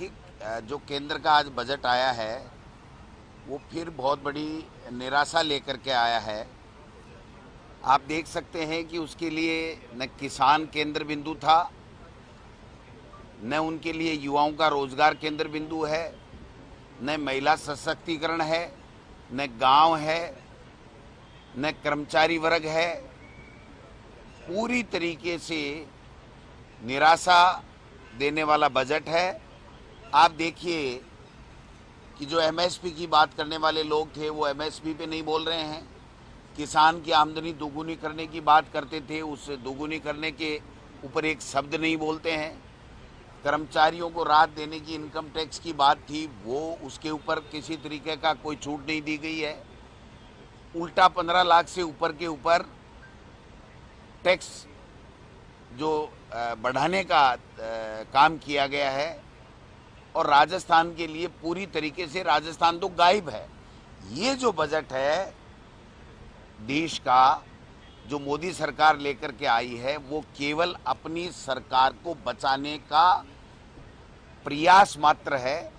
देखिए, जो केंद्र का आज बजट आया है वो फिर बहुत बड़ी निराशा लेकर के आया है। आप देख सकते हैं कि उसके लिए न किसान केंद्र बिंदु था, न उनके लिए युवाओं का रोजगार केंद्र बिंदु है, न महिला सशक्तिकरण है, न गांव है, न कर्मचारी वर्ग है। पूरी तरीके से निराशा देने वाला बजट है। आप देखिए कि जो एमएसपी की बात करने वाले लोग थे वो एमएसपी पे नहीं बोल रहे हैं। किसान की आमदनी दोगुनी करने की बात करते थे, उस दोगुनी करने के ऊपर एक शब्द नहीं बोलते हैं। कर्मचारियों को राहत देने की इनकम टैक्स की बात थी, वो उसके ऊपर किसी तरीके का कोई छूट नहीं दी गई है। उल्टा 15 लाख से ऊपर के ऊपर टैक्स जो बढ़ाने का काम किया गया है। और राजस्थान के लिए पूरी तरीके से राजस्थान तो गायब है। ये जो बजट है देश का, जो मोदी सरकार लेकर के आई है, वो केवल अपनी सरकार को बचाने का प्रयास मात्र है।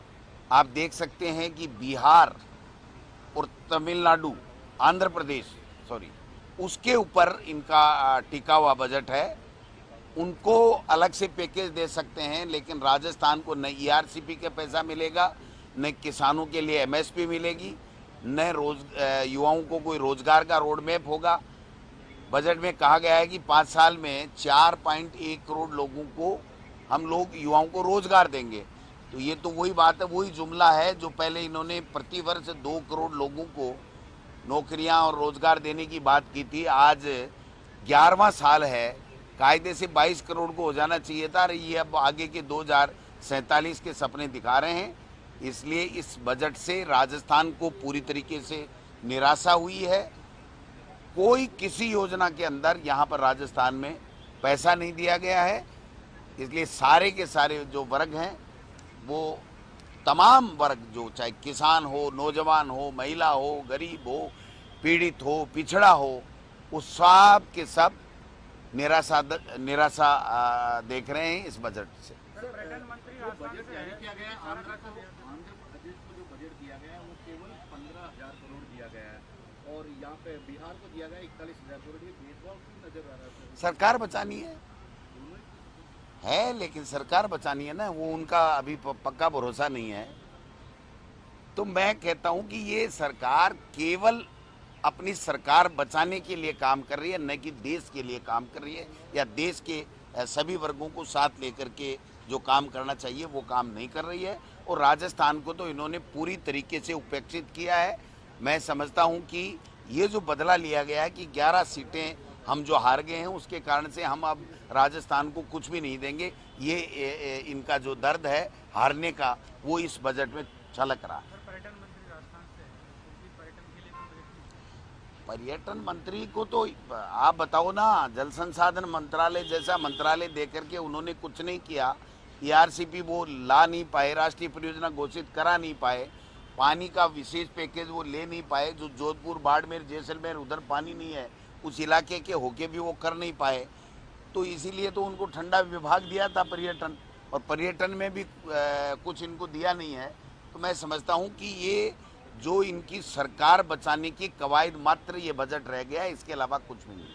आप देख सकते हैं कि बिहार और तमिलनाडु, आंध्र प्रदेश, सॉरी, उसके ऊपर इनका टिका हुआ बजट है। उनको अलग से पैकेज दे सकते हैं, लेकिन राजस्थान को न ईआरसीपी का पैसा मिलेगा, न किसानों के लिए एमएसपी मिलेगी, न युवाओं को कोई रोजगार का रोड मैप होगा। बजट में कहा गया है कि 5 साल में 4.1 करोड़ लोगों को हम लोग युवाओं को रोजगार देंगे। तो ये तो वही बात है, वही जुमला है जो पहले इन्होंने प्रति वर्ष 2 करोड़ लोगों को नौकरियां और रोजगार देने की बात की थी। आज 11वां साल है, कायदे से 22 करोड़ को हो जाना चाहिए था। ये अब आगे के 2047 के सपने दिखा रहे हैं। इसलिए इस बजट से राजस्थान को पूरी तरीके से निराशा हुई है। कोई किसी योजना के अंदर यहाँ पर राजस्थान में पैसा नहीं दिया गया है। इसलिए सारे के सारे जो वर्ग हैं, वो तमाम वर्ग, जो चाहे किसान हो, नौजवान हो, महिला हो, गरीब हो, पीड़ित हो, पिछड़ा हो, वो सब के सब निराशा देख रहे हैं इस बजट से। पर्यटन मंत्री बजट जारी किया गया, आंध्र प्रदेश को जो बजट दिया गया है वो केवल 15,000 करोड़ दिया गया है और यहाँ पे बिहार को दिया गया 41,000 करोड़। ये भेदभाव क्यों नजर आ रहा है? सरकार बचानी है, लेकिन सरकार बचानी है ना, वो उनका अभी पक्का भरोसा नहीं है। तो मैं कहता हूं कि ये सरकार केवल अपनी सरकार बचाने के लिए काम कर रही है, न कि देश के लिए काम कर रही है, या देश के सभी वर्गों को साथ लेकर के जो काम करना चाहिए वो काम नहीं कर रही है। और राजस्थान को तो इन्होंने पूरी तरीके से उपेक्षित किया है। मैं समझता हूं कि ये जो बदला लिया गया है कि 11 सीटें हम जो हार गए हैं, उसके कारण से हम अब राजस्थान को कुछ भी नहीं देंगे, ये इनका जो दर्द है हारने का, वो इस बजट में झलक रहा है। पर्यटन मंत्री को तो आप बताओ ना, जल संसाधन मंत्रालय जैसा मंत्रालय देकर के उन्होंने कुछ नहीं किया। ईआरसीपी वो ला नहीं पाए, राष्ट्रीय परियोजना घोषित करा नहीं पाए, पानी का विशेष पैकेज वो ले नहीं पाए। जो जोधपुर, बाड़मेर, जैसलमेर, उधर पानी नहीं है, उस इलाके के होके भी वो कर नहीं पाए। तो इसीलिए तो उनको ठंडा विभाग दिया था पर्यटन, और पर्यटन में भी कुछ इनको दिया नहीं है। तो मैं समझता हूँ कि ये जो इनकी सरकार बचाने की कवायद मात्र ये बजट रह गया है, इसके अलावा कुछ भी नहीं।